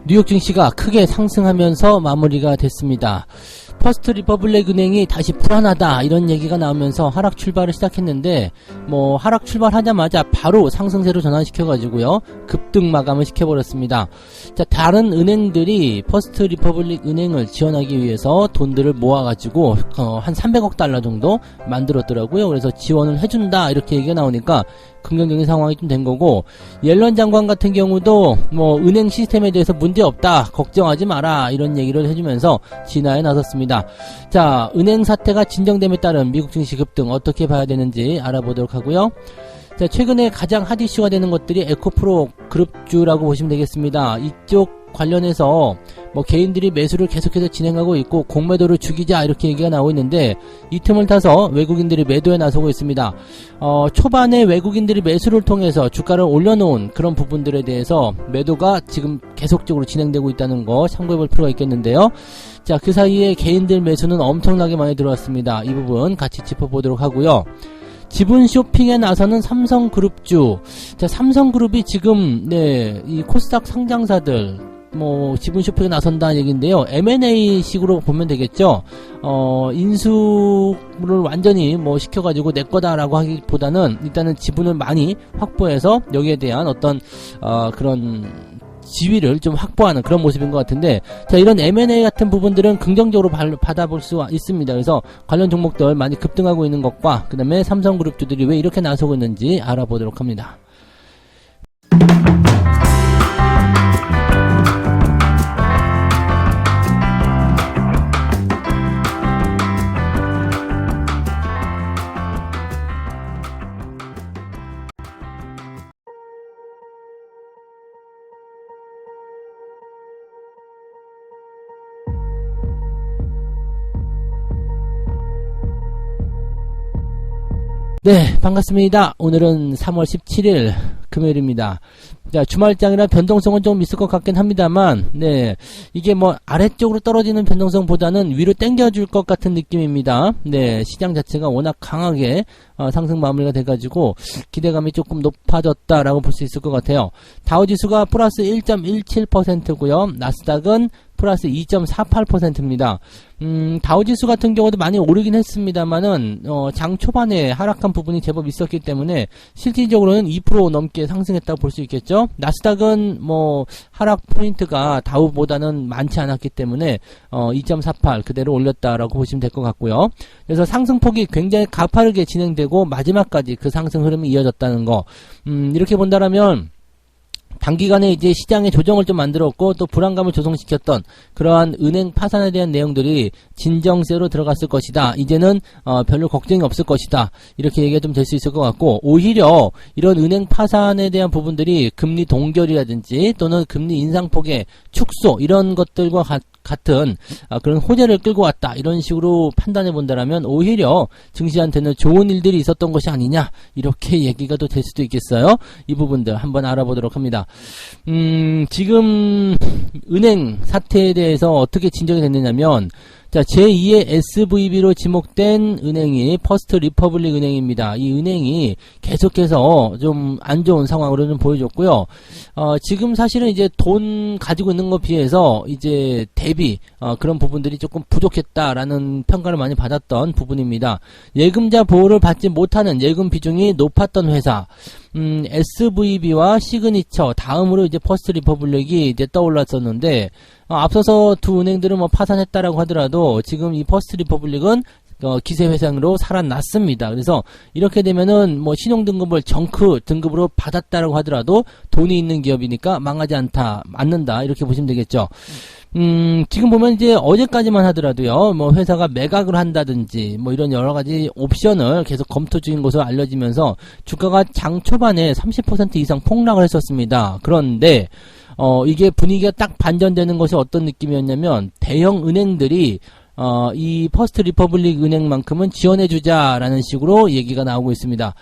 뉴욕 증시가 크게 상승하면서 마무리가 됐습니다. 퍼스트 리퍼블릭 은행이 다시 불안하다 이런 얘기가 나오면서 하락 출발을 시작했는데 하락 출발하자마자 바로 상승세로 전환시켜가지고요 급등 마감을 시켜버렸습니다. 자, 다른 은행들이 퍼스트 리퍼블릭 은행을 지원하기 위해서 돈들을 모아가지고 한 300억 달러 정도 만들었더라고요. 그래서 지원을 해준다 이렇게 얘기가 나오니까 긍정적인 상황이 좀 된 거고, 옐런 장관 같은 경우도 은행 시스템에 대해서 문제 없다, 걱정하지 마라 이런 얘기를 해주면서 진화에 나섰습니다. 자, 은행 사태가 진정됨에 따른 미국 증시 급등 어떻게 봐야 되는지 알아보도록 하고요. 자, 최근에 가장 핫 이슈가 되는 것들이 에코프로 그룹주라고 보시면 되겠습니다. 이쪽 관련해서 개인들이 매수를 계속해서 진행하고 있고 공매도를 죽이자 이렇게 얘기가 나오고 있는데, 이 틈을 타서 외국인들이 매도에 나서고 있습니다. 초반에 외국인들이 매수를 통해서 주가를 올려놓은 그런 부분들에 대해서 매도가 지금 계속적으로 진행되고 있다는 거 참고해볼 필요가 있겠는데요. 자, 그 사이에 개인들 매수는 엄청나게 많이 들어왔습니다. 이 부분 같이 짚어보도록 하고요. 지분 쇼핑에 나서는 삼성그룹주. 자, 삼성그룹이 지금 이 코스닥 상장사들 지분 쇼핑에 나선다는 얘기인데요. M&A 식으로 보면 되겠죠. 인수를 완전히 시켜가지고 내 거다라고 하기보다는 일단은 지분을 많이 확보해서 여기에 대한 어떤 그런 지위를 좀 확보하는 그런 모습인 것 같은데, 자, 이런 M&A 같은 부분들은 긍정적으로 받아볼 수 있습니다. 그래서 관련 종목들 많이 급등하고 있는 것과 그 다음에 삼성그룹주들이 왜 이렇게 나서고 있는지 알아보도록 합니다. 네, 반갑습니다. 오늘은 3월 17일 금요일입니다. 자, 주말장이라 변동성은 좀 있을 것 같긴 합니다만, 이게 아래쪽으로 떨어지는 변동성보다는 위로 당겨줄 것 같은 느낌입니다. 시장 자체가 워낙 강하게 상승 마무리가 돼가지고 기대감이 조금 높아졌다라고 볼 수 있을 것 같아요. 다우지수가 플러스 1.17%고요. 나스닥은 플러스 2.48%입니다. 다우지수 같은 경우도 많이 오르긴 했습니다만은 장 초반에 하락한 부분이 제법 있었기 때문에 실질적으로는 2% 넘게 상승했다고 볼 수 있겠죠. 나스닥은 하락 포인트가 다우보다는 많지 않았기 때문에 2.48 그대로 올렸다라고 보시면 될 것 같고요. 그래서 상승폭이 굉장히 가파르게 진행되고 마지막까지 그 상승 흐름이 이어졌다는 거, 이렇게 본다라면 단기간에 이제 시장의 조정을 좀 만들었고 또 불안감을 조성시켰던 그러한 은행 파산에 대한 내용들이 진정세로 들어갔을 것이다. 이제는 별로 걱정이 없을 것이다. 이렇게 얘기가 좀 될 수 있을 것 같고, 오히려 이런 은행 파산에 대한 부분들이 금리 동결이라든지 또는 금리 인상폭의 축소 이런 것들과 같은 그런 호재를 끌고 왔다 이런 식으로 판단해 본다라면 오히려 증시한테는 좋은 일들이 있었던 것이 아니냐 이렇게 얘기가 또 될 수도 있겠어요. 이 부분들 한번 알아보도록 합니다. 지금 은행 사태에 대해서 어떻게 진정이 됐느냐면, 자, 제2의 SVB로 지목된 은행이 퍼스트 리퍼블릭 은행입니다. 이 은행이 계속해서 좀 안 좋은 상황으로 좀 보여줬고요. 지금 사실은 이제 돈 가지고 있는 것에 비해서 이제 대비 그런 부분들이 조금 부족했다라는 평가를 많이 받았던 부분입니다. 예금자 보호를 받지 못하는 예금 비중이 높았던 회사, SVB와 시그니처 다음으로 이제 퍼스트 리퍼블릭이 이제 떠올랐었는데, 앞서서 두 은행들은 파산했다라고 하더라도 지금 이 퍼스트 리퍼블릭은 기세회생으로 살아났습니다. 그래서 이렇게 되면은 신용등급을 정크 등급으로 받았다라고 하더라도 돈이 있는 기업이니까 망하지 않는다 이렇게 보시면 되겠죠. 지금 보면 이제 어제까지만 하더라도요, 회사가 매각을 한다든지 이런 여러 가지 옵션을 계속 검토 중인 것으로 알려지면서 주가가 장 초반에 30% 이상 폭락을 했었습니다. 그런데 이게 분위기가 딱 반전되는 것이 어떤 느낌이었냐면, 대형 은행들이 이 퍼스트 리퍼블릭 은행만큼은 지원해주자라는 식으로 얘기가 나오고 있습니다.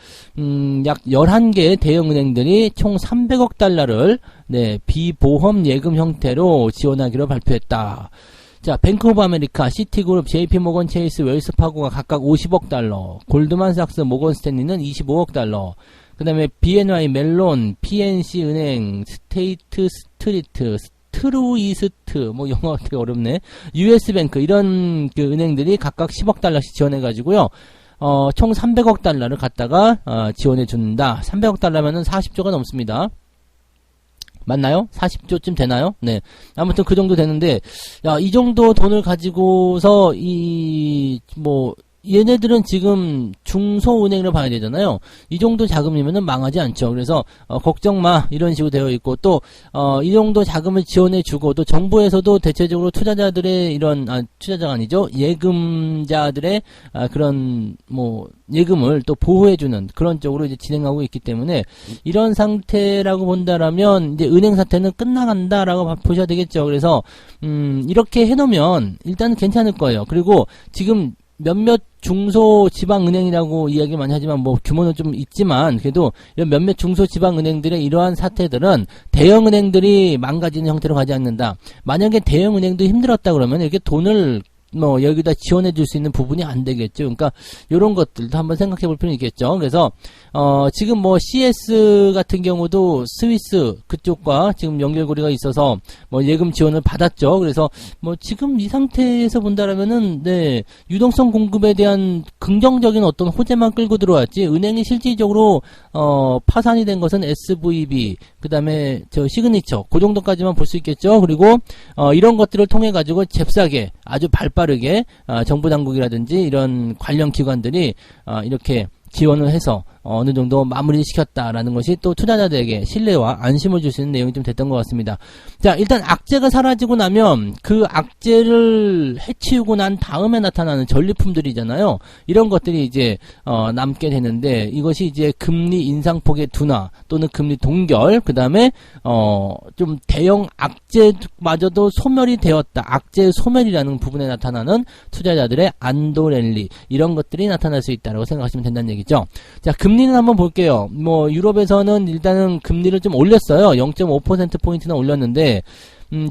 약 11개의 대형 은행들이 총 300억 달러를 비보험 예금 형태로 지원하기로 발표했다. 자, 뱅크 오브 아메리카, 시티그룹, JP모건 체이스, 웰스파고가 각각 50억 달러, 골드만삭스, 모건 스탠리는 25억 달러, 그 다음에 BNY 멜론, PNC 은행, 스테이트 스트리트, 트루이스트, 뭐 영어 되게 어렵네. US뱅크 이런 그 은행들이 각각 10억 달러씩 지원해가지고요. 총 300억 달러를 갖다가 지원해 준다. 300억 달러면은 40조가 넘습니다. 맞나요? 40조쯤 되나요? 네. 아무튼 그 정도 되는데, 야, 이 정도 돈을 가지고서, 얘네들은 지금 중소은행을 봐야 되잖아요. 이 정도 자금이면은 망하지 않죠. 그래서, 걱정 마. 이런 식으로 되어 있고, 또, 이 정도 자금을 지원해주고, 또 정부에서도 대체적으로 투자자들의 투자자가 아니죠. 예금자들의, 그런, 예금을 또 보호해주는 그런 쪽으로 이제 진행하고 있기 때문에, 이런 상태라고 본다라면, 이제 은행 사태는 끝나간다라고 보셔야 되겠죠. 그래서, 이렇게 해놓으면, 일단은 괜찮을 거예요. 그리고, 지금, 몇몇 중소지방은행이라고 이야기 많이 하지만 규모는 좀 있지만 그래도 이런 몇몇 중소지방은행들의 이러한 사태들은 대형은행들이 망가지는 형태로 가지 않는다. 만약에 대형은행도 힘들었다 그러면 이렇게 돈을 여기다 지원해 줄 수 있는 부분이 안 되겠죠. 그러니까, 요런 것들도 한번 생각해 볼 필요는 있겠죠. 그래서, 지금 CS 같은 경우도 스위스 그쪽과 지금 연결고리가 있어서, 예금 지원을 받았죠. 그래서, 지금 이 상태에서 본다라면은, 네, 유동성 공급에 대한 긍정적인 어떤 호재만 끌고 들어왔지, 은행이 실질적으로, 파산이 된 것은 SVB, 그 다음에, 시그니처, 그 정도까지만 볼 수 있겠죠. 그리고, 이런 것들을 통해가지고 잽싸게, 아주 발빠르게 정부 당국이라든지 이런 관련 기관들이 이렇게 지원을 해서 어느 정도 마무리시켰다라는 것이 또 투자자들에게 신뢰와 안심을 줄 수 있는 내용이 좀 됐던 것 같습니다. 자, 일단 악재가 사라지고 나면 그 악재를 해치우고 난 다음에 나타나는 전리품들이잖아요. 이런 것들이 이제 남게 되는데 이것이 이제 금리 인상폭의 둔화 또는 금리 동결, 그 다음에 좀 대형 악재마저도 소멸이 되었다. 악재 소멸이라는 부분에 나타나는 투자자들의 안도 랠리, 이런 것들이 나타날 수 있다고 생각하시면 된다는 얘기죠. 자, 금리는 한번 볼게요. 유럽에서는 일단은 금리를 좀 올렸어요. 0.5%포인트나 올렸는데,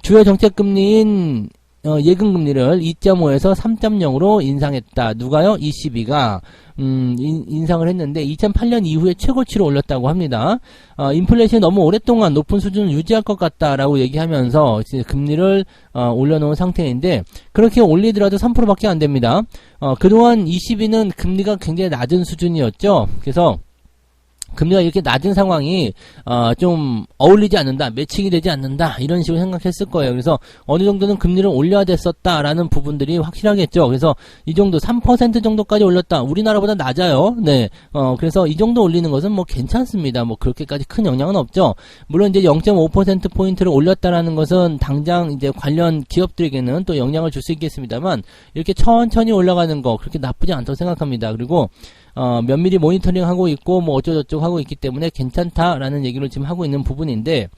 주요 정책금리인, 예금금리를 2.5에서 3.0으로 인상했다. 누가요? ECB가, 인상을 했는데, 2008년 이후에 최고치로 올렸다고 합니다. 인플레이션이 너무 오랫동안 높은 수준을 유지할 것 같다라고 얘기하면서, 이제 금리를, 올려놓은 상태인데, 그렇게 올리더라도 3%밖에 안 됩니다. 그동안 ECB는 금리가 굉장히 낮은 수준이었죠. 그래서, 금리가 이렇게 낮은 상황이 좀 어울리지 않는다, 매칭이 되지 않는다, 이런 식으로 생각했을 거예요. 그래서 어느 정도는 금리를 올려야 됐었다라는 부분들이 확실하겠죠. 그래서 이 정도 3% 정도까지 올렸다. 우리나라보다 낮아요. 네. 그래서 이 정도 올리는 것은 괜찮습니다. 그렇게까지 큰 영향은 없죠. 물론 이제 0.5% 포인트를 올렸다라는 것은 당장 이제 관련 기업들에게는 또 영향을 줄 수 있겠습니다만, 이렇게 천천히 올라가는 거 그렇게 나쁘지 않다고 생각합니다. 그리고 면밀히 모니터링 하고 있고, 어쩌고저쩌고 하고 있기 때문에 괜찮다라는 얘기를 지금 하고 있는 부분인데,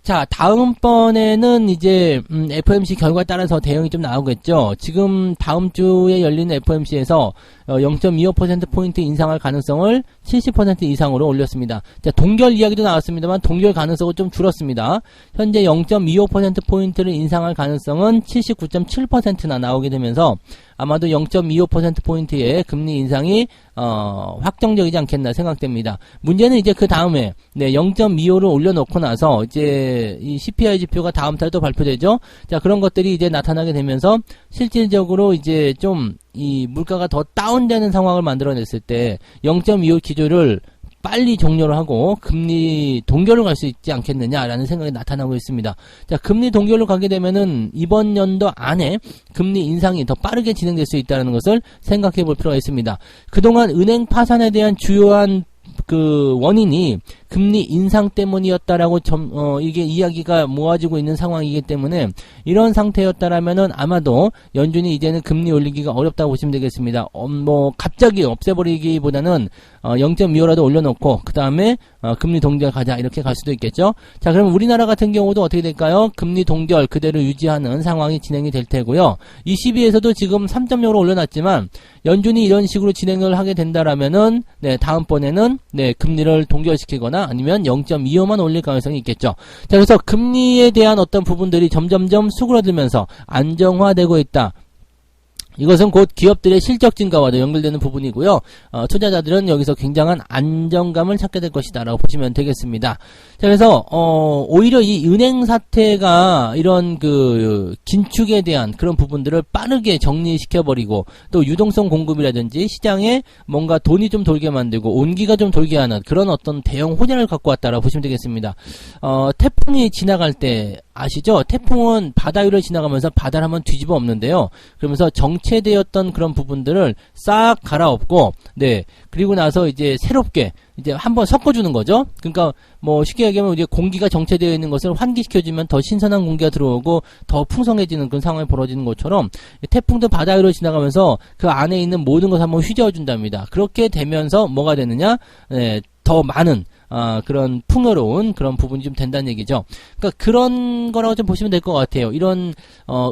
자, 다음번에는 이제, FOMC 결과에 따라서 대응이 좀 나오겠죠. 지금 다음 주에 열리는 FOMC에서 0.25%포인트 인상할 가능성을 70% 이상으로 올렸습니다. 자, 동결 이야기도 나왔습니다만, 동결 가능성은 좀 줄었습니다. 현재 0.25%포인트를 인상할 가능성은 79.7%나 나오게 되면서, 아마도 0.25%포인트의 금리 인상이 확정적이지 않겠나 생각됩니다. 문제는 이제 그 다음에 0.25를 올려놓고 나서 이제 이 CPI 지표가 다음 달에 또 발표되죠. 자, 그런 것들이 이제 나타나게 되면서 실질적으로 이제 좀 이 물가가 더 다운되는 상황을 만들어냈을 때 0.25 기조를 빨리 종료를 하고 금리 동결로 갈 수 있지 않겠느냐라는 생각이 나타나고 있습니다. 자, 금리 동결로 가게 되면은 이번 연도 안에 금리 인상이 더 빠르게 진행될 수 있다는 것을 생각해 볼 필요가 있습니다. 그동안 은행 파산에 대한 주요한 그 원인이 금리 인상 때문이었다라고 이게 이야기가 모아지고 있는 상황이기 때문에 이런 상태였다라면은 아마도 연준이 이제는 금리 올리기가 어렵다고 보시면 되겠습니다. 갑자기 없애버리기보다는 0.25라도 올려놓고 그 다음에 금리 동결 가자 이렇게 갈 수도 있겠죠. 자, 그럼 우리나라 같은 경우도 어떻게 될까요? 금리 동결 그대로 유지하는 상황이 진행이 될 테고요. ECB에서도 지금 3.0으로 올려놨지만 연준이 이런 식으로 진행을 하게 된다라면은 다음번에는 금리를 동결시키거나 아니면 0.25만 올릴 가능성이 있겠죠. 자, 그래서 금리에 대한 어떤 부분들이 점점점 수그러들면서 안정화되고 있다. 이것은 곧 기업들의 실적 증가와도 연결되는 부분이고요. 투자자들은 여기서 굉장한 안정감을 찾게 될 것이다 라고 보시면 되겠습니다. 자, 그래서 오히려 이 은행 사태가 이런 그 긴축에 대한 그런 부분들을 빠르게 정리시켜버리고 또 유동성 공급이라든지 시장에 뭔가 돈이 좀 돌게 만들고 온기가 좀 돌게 하는 그런 어떤 대형 호재를 갖고 왔다라고 보시면 되겠습니다. 태풍이 지나갈 때 아시죠? 태풍은 바다 위를 지나가면서 바다를 한번 뒤집어 엎는데요. 그러면서 정체되었던 그런 부분들을 싹 갈아엎고, 네. 그리고 나서 이제 새롭게 이제 한번 섞어주는 거죠. 그러니까 뭐 쉽게 얘기하면 이제 공기가 정체되어 있는 것을 환기시켜주면 더 신선한 공기가 들어오고 더 풍성해지는 그런 상황이 벌어지는 것처럼 태풍도 바다 위로 지나가면서 그 안에 있는 모든 것을 한번 휘저어준답니다. 그렇게 되면서 뭐가 되느냐? 네. 더 많은 그런 풍요로운 그런 부분이 좀 된다는 얘기죠. 그러니까 그런 거라고 좀 보시면 될 것 같아요. 이런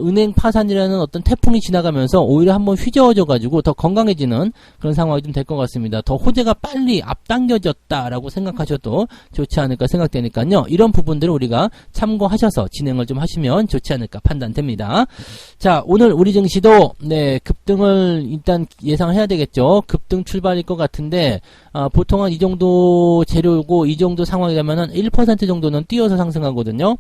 은행 파산이라는 어떤 태풍이 지나가면서 오히려 한번 휘저어져 가지고 더 건강해지는 그런 상황이 좀 될 것 같습니다. 더 호재가 빨리 앞당겨졌다라고 생각하셔도 좋지 않을까 생각되니까요. 이런 부분들을 우리가 참고하셔서 진행을 좀 하시면 좋지 않을까 판단됩니다. 자, 오늘 우리 증시도 네, 급등을 일단 예상해야 되겠죠. 급등 출발일 것 같은데 보통 한 이 정도 재료고 이 정도 상황이 되면은 1% 정도는 뛰어서 상승하거든요.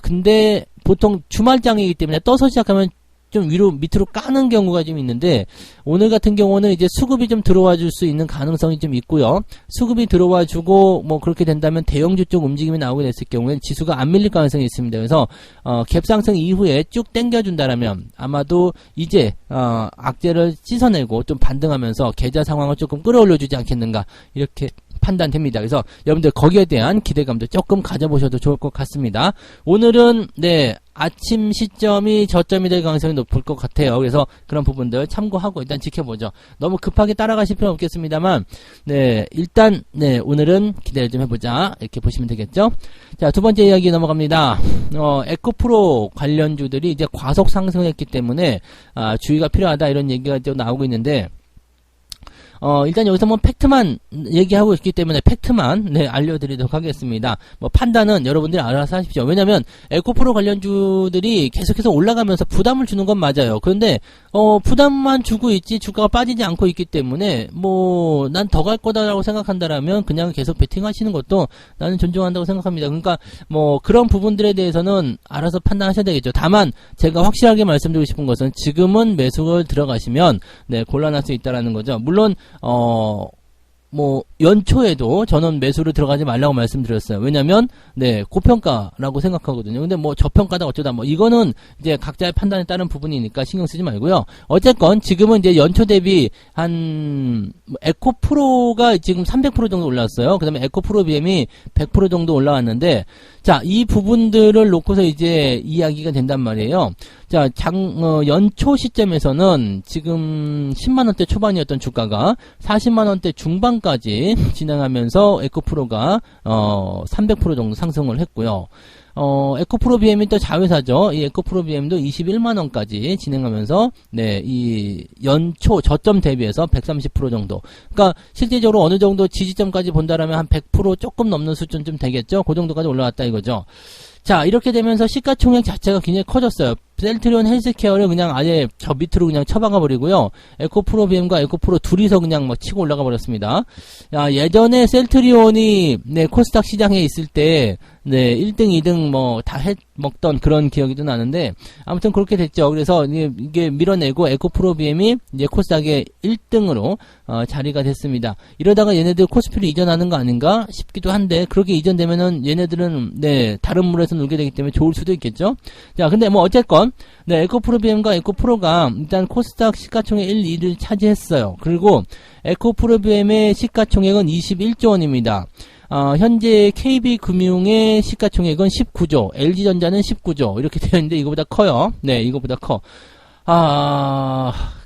근데 보통 주말장이기 때문에 떠서 시작하면 좀 위로 밑으로 까는 경우가 좀 있는데 오늘 같은 경우는 이제 수급이 좀 들어와 줄 수 있는 가능성이 좀 있고요. 수급이 들어와 주고 뭐 그렇게 된다면 대형주 쪽 움직임이 나오게 됐을 경우에는 지수가 안 밀릴 가능성이 있습니다. 그래서 갭상승 이후에 쭉 당겨 준다라면 아마도 이제 악재를 씻어내고 좀 반등하면서 계좌 상황을 조금 끌어올려 주지 않겠는가 이렇게 판단됩니다. 그래서 여러분들 거기에 대한 기대감도 조금 가져보셔도 좋을 것 같습니다. 오늘은 네 아침 시점이 저점이 될 가능성이 높을 것 같아요. 그래서 그런 부분들 참고하고 일단 지켜보죠. 너무 급하게 따라가실 필요는 없겠습니다만 네 일단 네 오늘은 기대를 좀 해보자 이렇게 보시면 되겠죠. 자, 두 번째 이야기 넘어갑니다. 에코프로 관련주들이 이제 과속 상승했기 때문에 주의가 필요하다 이런 얘기가 좀 나오고 있는데 일단 여기서 뭐 팩트만 얘기하고 있기 때문에 팩트만 네 알려드리도록 하겠습니다. 뭐 판단은 여러분들이 알아서 하십시오. 왜냐면 에코프로 관련주들이 계속해서 올라가면서 부담을 주는 건 맞아요. 그런데 부담만 주고 있지 주가가 빠지지 않고 있기 때문에 뭐 난 더 갈 거다라고 생각한다라면 그냥 계속 베팅하시는 것도 나는 존중한다고 생각합니다. 그러니까 뭐 그런 부분들에 대해서는 알아서 판단하셔야 되겠죠. 다만 제가 확실하게 말씀드리고 싶은 것은 지금은 매수를 들어가시면 네 곤란할 수 있다라는 거죠. 물론 뭐 연초에도 저는 매수를 들어가지 말라고 말씀드렸어요. 왜냐면 네 고평가라고 생각하거든요. 근데 뭐 저평가다 어쩌다 뭐 이거는 이제 각자의 판단에 따른 부분이니까 신경 쓰지 말고요. 어쨌건 지금은 이제 연초 대비 한 에코프로가 지금 300% 정도 올랐어요. 그 다음에 에코프로 BM이 100% 정도 올라왔는데 자, 이 부분들을 놓고서 이제 이야기가 된단 말이에요. 자, 연초 시점에서는 지금 10만원대 초반이었던 주가가 40만원대 중반까지 진행하면서 에코프로가 300% 정도 상승을 했고요. 에코프로 BM이 또 자회사죠. 이 에코프로 BM도 21만원까지 진행하면서, 네, 이 연초 저점 대비해서 130% 정도. 그러니까 실제적으로 어느 정도 지지점까지 본다라면 한 100% 조금 넘는 수준쯤 되겠죠. 그 정도까지 올라왔다 이거죠. 자, 이렇게 되면서 시가총액 자체가 굉장히 커졌어요. 셀트리온 헬스케어를 그냥 아예 저 밑으로 그냥 쳐박아 버리고요. 에코프로 BM과 에코프로 둘이서 그냥 막 치고 올라가 버렸습니다. 야, 예전에 셀트리온이 네, 코스닥 시장에 있을 때 네, 1등, 2등 뭐 다 먹던 그런 기억이 도 나는데 아무튼 그렇게 됐죠. 그래서 이게 밀어내고 에코프로 BM이 이제 코스닥의 1등으로 자리가 됐습니다. 이러다가 얘네들 코스피로 이전하는 거 아닌가 싶기도 한데 그렇게 이전되면은 얘네들은 네, 다른 물에서 놀게 되기 때문에 좋을 수도 있겠죠. 자, 근데 뭐 어쨌건 네, 에코프로 BM과 에코프로가 일단 코스닥 시가총액 1, 2를 차지했어요. 그리고 에코프로 BM의 시가총액은 21조 원입니다. 현재 KB금융의 시가총액은 19조, LG전자는 19조 이렇게 되어 있는데 이거보다 커요. 네, 이거보다 커.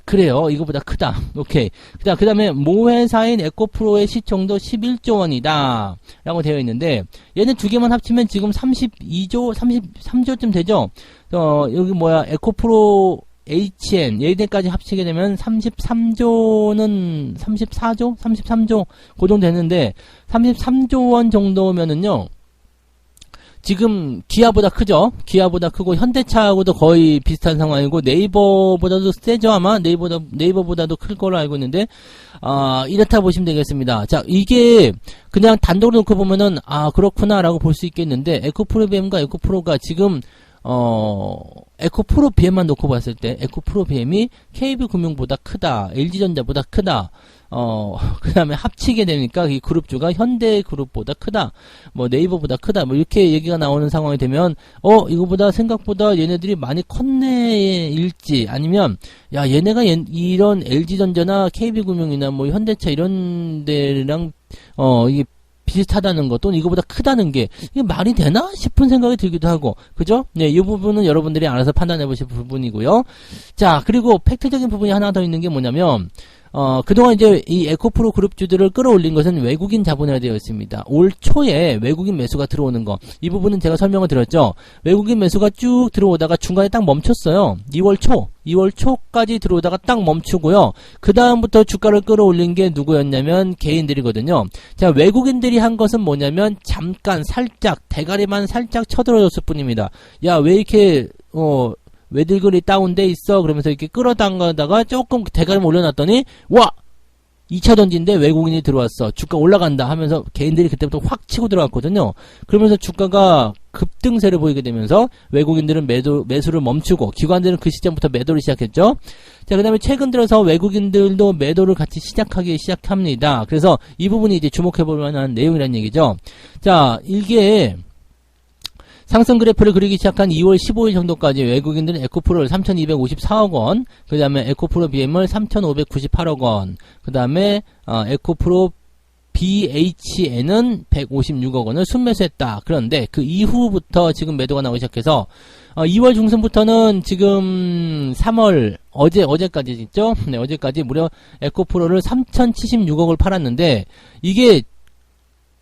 그래요. 이거보다 크다. 오케이. 그 다음에 모회사인 에코프로의 시총도 11조 원이다. 라고 되어 있는데, 얘는 두 개만 합치면 지금 32조, 33조쯤 되죠? 여기 에코프로 HN, 얘네까지 합치게 되면 33조는, 34조? 33조? 그 정도 되는데, 33조 원 정도면은요, 지금 기아보다 크죠? 기아보다 크고 현대차하고도 거의 비슷한 상황이고 네이버보다도 세죠? 아마 네이버보다도 클 거로 알고 있는데 이렇다 보시면 되겠습니다. 자, 이게 그냥 단독으로 놓고 보면은 그렇구나라고 볼 수 있겠는데 에코프로 BM과 에코프로가 지금 에코프로 BM만 놓고 봤을 때 에코프로 BM이 KB금융보다 크다, LG전자보다 크다. 그 다음에 합치게 되니까 이 그룹주가 현대그룹보다 크다, 뭐 네이버보다 크다, 뭐 이렇게 얘기가 나오는 상황이 되면, 이거보다 생각보다 얘네들이 많이 컸네일지, 아니면, 야, 얘네가 이런 LG전자나 KB금융이나 뭐 현대차 이런 데랑, 이게 비슷하다는 것 또는 이거보다 크다는 게 이게 말이 되나 싶은 생각이 들기도 하고, 그죠? 네, 이 부분은 여러분들이 알아서 판단해 보실 부분이고요. 자, 그리고 팩트적인 부분이 하나 더 있는 게 뭐냐면, 그동안 이제 이 에코프로 그룹주들을 끌어올린 것은 외국인 자본이라 되어 있습니다. 올 초에 외국인 매수가 들어오는 거. 이 부분은 제가 설명을 드렸죠. 외국인 매수가 쭉 들어오다가 중간에 딱 멈췄어요. 2월 초까지 들어오다가 딱 멈추고요. 그 다음부터 주가를 끌어올린 게 누구였냐면 개인들이거든요. 자, 외국인들이 한 것은 뭐냐면 잠깐 살짝 대가리만 살짝 쳐들어줬을 뿐입니다. 야, 왜 이렇게 외들글이 다운돼 있어? 그러면서 이렇게 끌어당가다가 조금 대가리 올려놨더니, 와! 2차 던진데 외국인이 들어왔어. 주가 올라간다 하면서 개인들이 그때부터 확 치고 들어갔거든요. 그러면서 주가가 급등세를 보이게 되면서 외국인들은 매수를 멈추고 기관들은 그 시점부터 매도를 시작했죠. 자, 그 다음에 최근 들어서 외국인들도 매도를 같이 시작하기 시작합니다. 그래서 이 부분이 이제 주목해볼 만한 내용이라는 얘기죠. 자, 이게 상승 그래프를 그리기 시작한 2월 15일 정도까지 외국인들은 에코프로를 3,254억 원, 그 다음에 에코프로 BM을 3,598억 원, 그 다음에 에코프로 BHN은 156억 원을 순매수했다. 그런데 그 이후부터 지금 매도가 나오기 시작해서 2월 중순부터는 지금 3월 어제까지 있죠? 네, 어제까지 무려 에코프로를 3,076억을 팔았는데 이게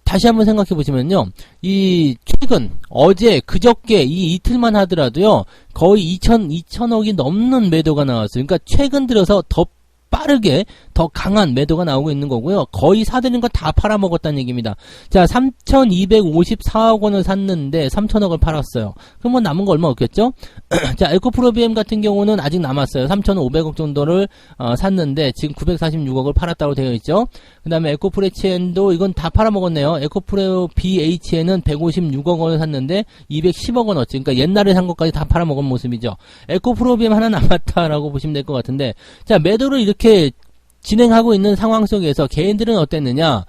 다시 한번 생각해 보시면요. 이 최근 어제 그저께 이 이틀만 하더라도요. 거의 2천억이 넘는 매도가 나왔어요. 그러니까 최근 들어서 더 빠르게 더 강한 매도가 나오고 있는 거고요. 거의 사들인 거 다 팔아먹었다는 얘기입니다. 자, 3,254억 원을 샀는데 3천억을 팔았어요. 그럼 뭐 남은 거 얼마 없겠죠? 자, 에코프로 BM 같은 경우는 아직 남았어요. 3,500억 정도를 샀는데 지금 946억을 팔았다고 되어 있죠. 그 다음에 에코프로 HN도 이건 다 팔아먹었네요. 에코프로 BHN은 156억 원을 샀는데 210억 원 어치. 그러니까 옛날에 산 것까지 다 팔아먹은 모습이죠. 에코프로 BM 하나 남았다라고 보시면 될 것 같은데, 자, 매도를 이렇게 진행하고 있는 상황 속에서 개인들은 어땠느냐?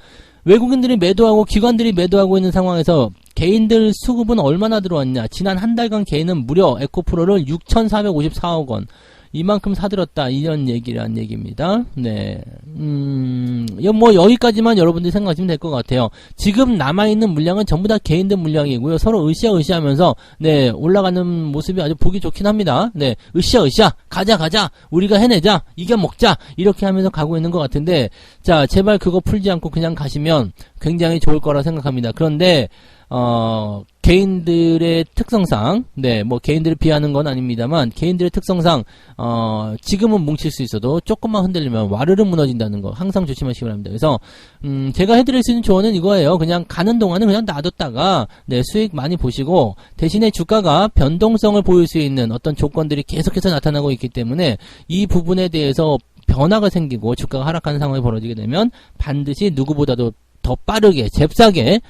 외국인들이 매도하고 기관들이 매도하고 있는 상황에서 개인들 수급은 얼마나 들어왔냐? 지난 한 달간 개인은 무려 에코프로를 6,454억 원. 이만큼 사들었다. 이런 얘기란 얘기입니다. 네. 뭐 여기까지만 여러분들이 생각하시면 될 것 같아요. 지금 남아있는 물량은 전부 다 개인들 물량이고요. 서로 으쌰으쌰하면서 네, 올라가는 모습이 아주 보기 좋긴 합니다. 네, 으쌰으쌰 가자 우리가 해내자 이겨먹자 이렇게 하면서 가고 있는 것 같은데, 자, 제발 그거 풀지 않고 그냥 가시면 굉장히 좋을 거라 생각합니다. 그런데 개인들의 특성상, 네, 뭐 개인들을 비하는 건 아닙니다만 개인들의 특성상 지금은 뭉칠 수 있어도 조금만 흔들리면 와르르 무너진다는 거 항상 조심하시기 바랍니다. 그래서 제가 해드릴 수 있는 조언은 이거예요. 그냥 가는 동안은 그냥 놔뒀다가 네, 수익 많이 보시고, 대신에 주가가 변동성을 보일 수 있는 어떤 조건들이 계속해서 나타나고 있기 때문에 이 부분에 대해서 변화가 생기고 주가가 하락하는 상황이 벌어지게 되면 반드시 누구보다도 더 빠르게 잽싸게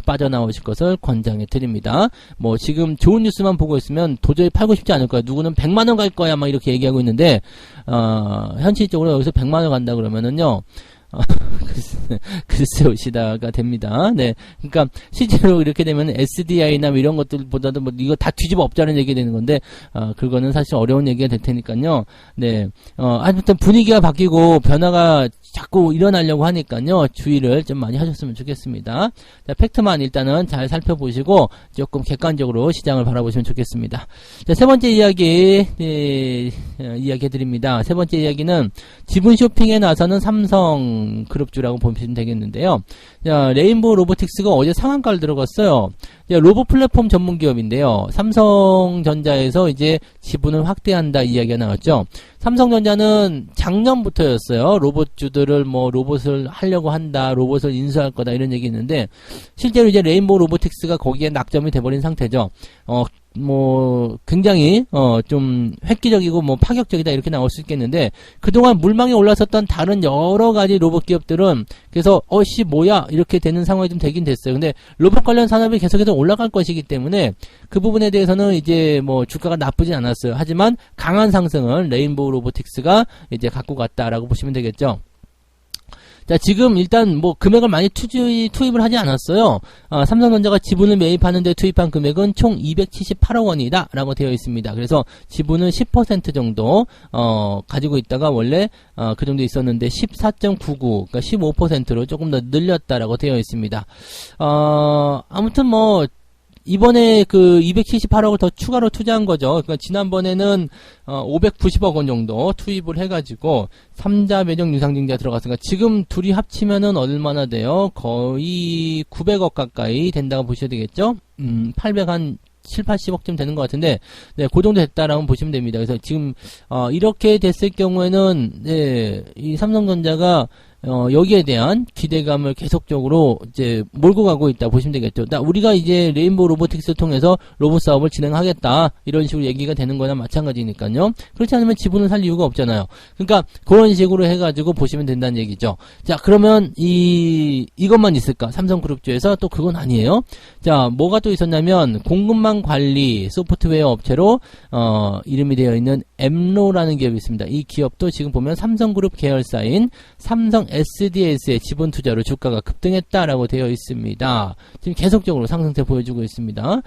빠져나오실 것을 권장해 드립니다. 뭐 지금 좋은 뉴스만 보고 있으면 도저히 팔고 싶지 않을 거야. 누구는 100만원 갈 거야 막 이렇게 얘기하고 있는데 현실적으로 여기서 100만원 간다 그러면은요 글쎄 오시다가 됩니다. 네, 그러니까 실제로 이렇게 되면 SDI나 뭐 이런 것들보다도 뭐 이거 다 뒤집어 엎자는 얘기 되는 건데 그거는 사실 어려운 얘기가 될 테니까요. 네, 아무튼 분위기가 바뀌고 변화가 자꾸 일어나려고 하니까요. 주의를 좀 많이 하셨으면 좋겠습니다. 자, 팩트만 일단은 잘 살펴보시고 조금 객관적으로 시장을 바라보시면 좋겠습니다. 자, 세 번째 이야기 이야기해드립니다. 세 번째 이야기는 지분 쇼핑에 나서는 삼성 그룹주라고 보시면 되겠는데요. 자, 레인보우 로보틱스가 어제 상한가를 들어갔어요. 자, 로봇 플랫폼 전문 기업인데요. 삼성전자에서 이제 지분을 확대한다 이야기가 나왔죠. 삼성전자는 작년부터였어요. 로봇주들 기업들을 뭐 로봇을 하려고 한다, 로봇을 인수할 거다 이런 얘기 있는데 실제로 이제 레인보우 로보틱스가 거기에 낙점이 돼버린 상태죠. 뭐 굉장히 좀 획기적이고 뭐 파격적이다 이렇게 나올 수 있겠는데 그동안 물망에 올라섰던 다른 여러 가지 로봇 기업들은 그래서 뭐야 이렇게 되는 상황이 좀 되긴 됐어요. 근데 로봇 관련 산업이 계속해서 올라갈 것이기 때문에 그 부분에 대해서는 이제 뭐 주가가 나쁘진 않았어요. 하지만 강한 상승을 레인보우 로보틱스가 이제 갖고 갔다라고 보시면 되겠죠. 자, 지금 일단 뭐 금액을 많이 투입을 하지 않았어요. 삼성전자가 지분을 매입하는데 투입한 금액은 총 278억 원이다 라고 되어 있습니다. 그래서 지분은 10% 정도 가지고 있다가 원래 그 정도 있었는데 14.99, 그러니까 15%로 조금 더 늘렸다라고 되어 있습니다. 아무튼 뭐 이번에 그 278억을 더 추가로 투자한 거죠. 그러니까 지난번에는 590억 원 정도 투입을 해가지고 3자 매정 유상증자 들어갔으니까 지금 둘이 합치면은 얼마나 돼요? 거의 900억 가까이 된다고 보셔야 되겠죠? 800 한 7, 80억쯤 되는 것 같은데, 네, 그 정도 됐다라고 보시면 됩니다. 그래서 지금, 이렇게 됐을 경우에는, 네, 이 삼성전자가, 여기에 대한 기대감을 계속적으로 이제 몰고 가고 있다 보시면 되겠죠. 우리가 이제 레인보우 로보틱스 통해서 로봇 사업을 진행하겠다 이런 식으로 얘기가 되는 거나 마찬가지니까요. 그렇지 않으면 지분을 살 이유가 없잖아요. 그러니까 그런 식으로 해가지고 보시면 된다는 얘기죠. 자, 그러면 이것만 있을까? 삼성그룹주에서 또 그건 아니에요. 자, 뭐가 또 있었냐면 공급망 관리 소프트웨어 업체로 이름이 되어 있는 엠로라는 기업이 있습니다. 이 기업도 지금 보면 삼성그룹 계열사인 삼성 SDS의 지분 투자로 주가가 급등했다라고 되어 있습니다. 지금 계속적으로 상승세 보여주고 있습니다.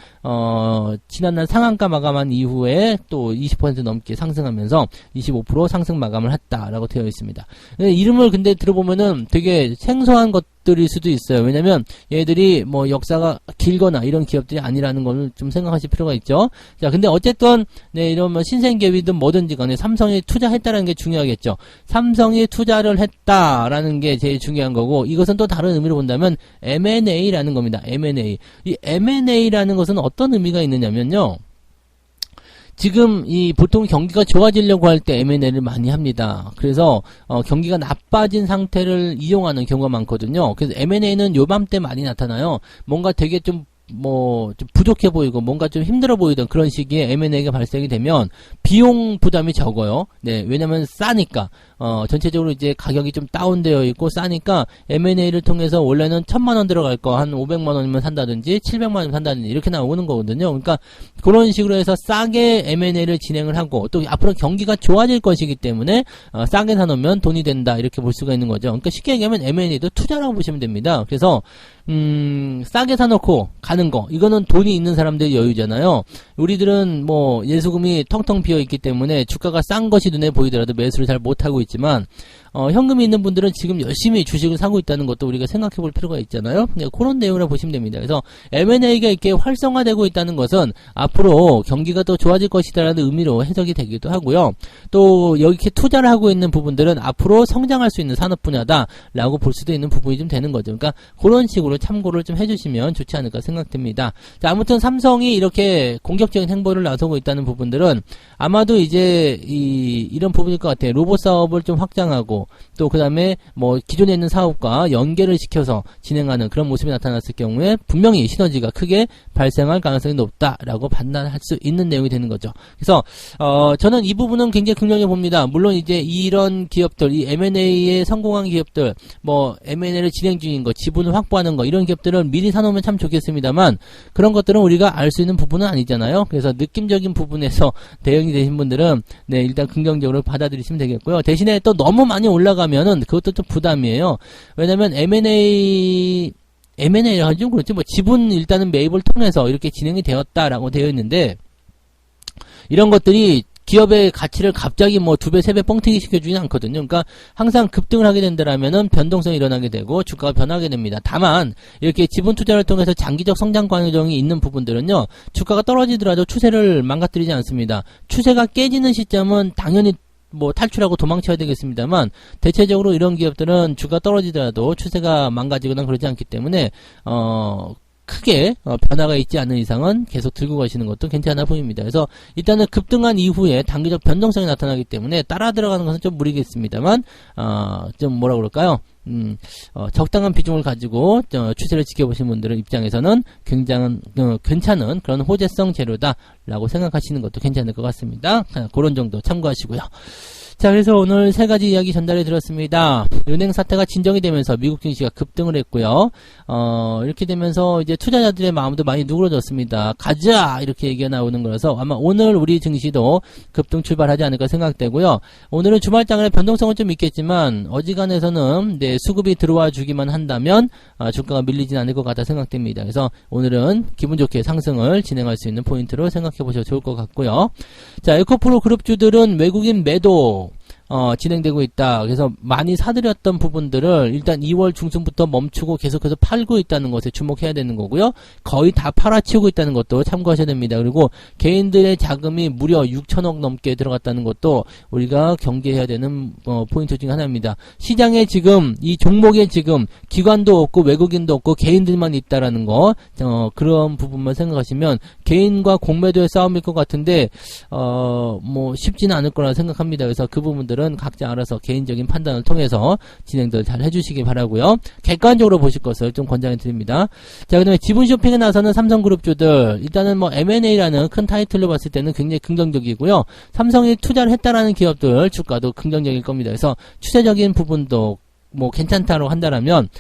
지난날 상한가 마감한 이후에 또 20% 넘게 상승하면서 25% 상승 마감을 했다라고 되어 있습니다. 이름을 근데 들어보면은 되게 생소한 것들일 수도 있어요. 왜냐면 얘들이 뭐 역사가 길거나 이런 기업들이 아니라는 걸 좀 생각하실 필요가 있죠. 자, 근데 어쨌든 네, 이런 뭐 신생기업이든 뭐든지 간에 삼성이 투자했다라는 게 중요하겠죠. 삼성이 투자를 했다라는 게 제일 중요한 거고 이것은 또 다른 의미로 본다면 M&A라는 겁니다. M&A. 이 M&A라는 것은 어떤 의미가 있느냐면요. 지금 보통 경기가 좋아지려고 할 때 M&A를 많이 합니다. 그래서 경기가 나빠진 상태를 이용하는 경우가 많거든요. 그래서 M&A는 요맘때 많이 나타나요. 뭔가 되게 좀 부족해 보이고 뭔가 좀 힘들어 보이던 그런 시기에 M&A가 발생이 되면 비용 부담이 적어요. 네, 왜냐면 싸니까. 전체적으로 이제 가격이 좀 다운되어 있고 싸니까 M&A를 통해서 원래는 1000만원 들어갈 거 한 500만원이면 산다든지 700만원이면 산다든지 이렇게 나오는 거거든요. 그러니까 그런 식으로 해서 싸게 M&A를 진행을 하고 또 앞으로 경기가 좋아질 것이기 때문에 싸게 사놓으면 돈이 된다 이렇게 볼 수가 있는 거죠. 그러니까 쉽게 얘기하면 M&A도 투자라고 보시면 됩니다. 그래서 싸게 사놓고 가는 거 이거는 돈이 있는 사람들의 여유잖아요. 우리들은 뭐 예수금이 텅텅 비어 있기 때문에 주가가 싼 것이 눈에 보이더라도 매수를 잘 못하고 있지만 현금이 있는 분들은 지금 열심히 주식을 사고 있다는 것도 우리가 생각해 볼 필요가 있잖아요. 네, 그런 내용이라 보시면 됩니다. 그래서 M&A가 이렇게 활성화되고 있다는 것은 앞으로 경기가 더 좋아질 것이다라는 의미로 해석이 되기도 하고요. 또 여기 이렇게 투자를 하고 있는 부분들은 앞으로 성장할 수 있는 산업 분야다라고 볼 수도 있는 부분이 좀 되는 거죠. 그러니까 그런 식으로 참고를 좀 해주시면 좋지 않을까 생각됩니다. 자, 아무튼 삼성이 이렇게 공격적인 행보를 나서고 있다는 부분들은 아마도 이제 이런 부분일 것 같아요. 로봇 사업을 좀 확장하고 또 그 다음에 뭐 기존에 있는 사업과 연계를 시켜서 진행하는 그런 모습이 나타났을 경우에 분명히 시너지가 크게 발생할 가능성이 높다라고 판단할 수 있는 내용이 되는 거죠. 그래서 저는 이 부분은 굉장히 긍정해 봅니다. 물론 이제 이런 기업들, 이 M&A에 성공한 기업들, 뭐 M&A를 진행 중인 거, 지분을 확보하는 거 이런 기업들은 미리 사놓으면 참 좋겠습니다만 그런 것들은 우리가 알 수 있는 부분은 아니잖아요. 그래서 느낌적인 부분에서 대응이 되신 분들은 네, 일단 긍정적으로 받아들이시면 되겠고요. 대신에 또 너무 많이 올라가면은 그것도 좀 부담이에요. 왜냐면 M&A를 하죠. 그렇지. 뭐 지분 일단은 매입을 통해서 이렇게 진행이 되었다라고 되어 있는데 이런 것들이 기업의 가치를 갑자기 뭐 2배, 3배 뻥튀기 시켜주진 않거든요. 그러니까 항상 급등을 하게 된다라면은 변동성이 일어나게 되고 주가가 변하게 됩니다. 다만 이렇게 지분 투자를 통해서 장기적 성장 과정이 있는 부분들은요. 주가가 떨어지더라도 추세를 망가뜨리지 않습니다. 추세가 깨지는 시점은 당연히 뭐 탈출하고 도망쳐야 되겠습니다만 대체적으로 이런 기업들은 주가 떨어지더라도 추세가 망가지거나 그러지 않기 때문에 크게 변화가 있지 않는 이상은 계속 들고 가시는 것도 괜찮아 보입니다. 그래서 일단은 급등한 이후에 단기적 변동성이 나타나기 때문에 따라 들어가는 것은 좀 무리겠습니다만 좀 뭐라 그럴까요? 적당한 비중을 가지고 추세를 지켜보신 분들의 입장에서는 굉장히 괜찮은 그런 호재성 재료다라고 생각하시는 것도 괜찮을 것 같습니다. 그런 정도 참고하시고요. 자, 그래서 오늘 세 가지 이야기 전달해 드렸습니다. 은행 사태가 진정이 되면서 미국 증시가 급등을 했고요. 이렇게 되면서 이제 투자자들의 마음도 많이 누그러졌습니다. 가자! 이렇게 얘기가 나오는 거라서 아마 오늘 우리 증시도 급등 출발하지 않을까 생각되고요. 오늘은 주말장에 변동성은 좀 있겠지만 어지간해서는 네, 수급이 들어와 주기만 한다면 주가가 밀리진 않을 것 같다 생각됩니다. 그래서 오늘은 기분 좋게 상승을 진행할 수 있는 포인트로 생각해 보셔도 좋을 것 같고요. 자, 에코프로 그룹주들은 외국인 매도 진행되고 있다. 그래서 많이 사들였던 부분들을 일단 2월 중순부터 멈추고 계속해서 팔고 있다는 것에 주목해야 되는 거고요. 거의 다 팔아치우고 있다는 것도 참고하셔야 됩니다. 그리고 개인들의 자금이 무려 6천억 넘게 들어갔다는 것도 우리가 경계해야 되는 포인트 중 하나입니다. 시장에 지금 이 종목에 지금 기관도 없고 외국인도 없고 개인들만 있다라는 거 그런 부분만 생각하시면 개인과 공매도의 싸움일 것 같은데 뭐 쉽지는 않을 거라 생각합니다. 그래서 그 부분들 각자 알아서 개인적인 판단을 통해서 진행들 잘 해주시기 바라고요. 객관적으로 보실 것을 좀 권장해 드립니다. 자, 그다음에 지분 쇼핑에 나서는 삼성그룹주들 일단은 뭐 M&A라는 큰 타이틀로 봤을 때는 굉장히 긍정적이고요. 삼성이 투자를 했다라는 기업들 주가도 긍정적일 겁니다. 그래서 추세적인 부분도 뭐 괜찮다고 한다라면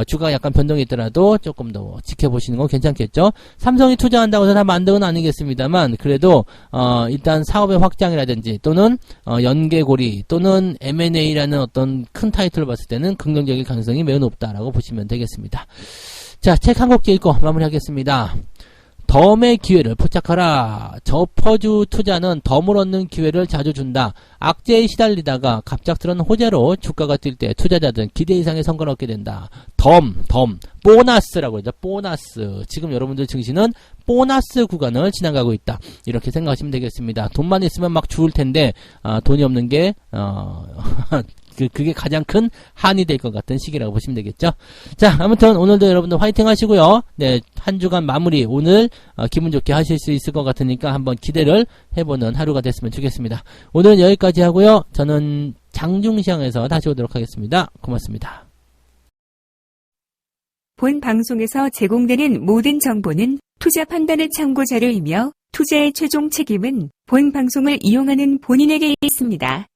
주가 약간 변동이 있더라도 조금 더 지켜보시는 건 괜찮겠죠. 삼성이 투자한다고 해서 다 만등은 아니겠습니다만 그래도 일단 사업의 확장이라든지 또는 연계고리 또는 M&A라는 어떤 큰 타이틀을 봤을 때는 긍정적인 가능성이 매우 높다라고 보시면 되겠습니다. 자, 책 한 곡 읽고 마무리하겠습니다. 덤의 기회를 포착하라. 저퍼주 투자는 덤을 얻는 기회를 자주 준다. 악재에 시달리다가 갑작스런 호재로 주가가 뛸 때 투자자들은 기대 이상의 성과를 얻게 된다. 덤, 보너스라고 하죠. 보너스. 지금 여러분들 증시는 보너스 구간을 지나가고 있다. 이렇게 생각하시면 되겠습니다. 돈만 있으면 막 죽을 텐데 돈이 없는 게 그게 가장 큰 한이 될 것 같은 시기라고 보시면 되겠죠. 자, 아무튼 오늘도 여러분들 화이팅 하시고요. 네, 한 주간 마무리 오늘 기분 좋게 하실 수 있을 것 같으니까 한번 기대를 해보는 하루가 됐으면 좋겠습니다. 오늘은 여기까지 하고요. 저는 장중시장에서 다시 오도록 하겠습니다. 고맙습니다. 본 방송에서 제공되는 모든 정보는 투자 판단의 참고 자료이며 투자의 최종 책임은 본 방송을 이용하는 본인에게 있습니다.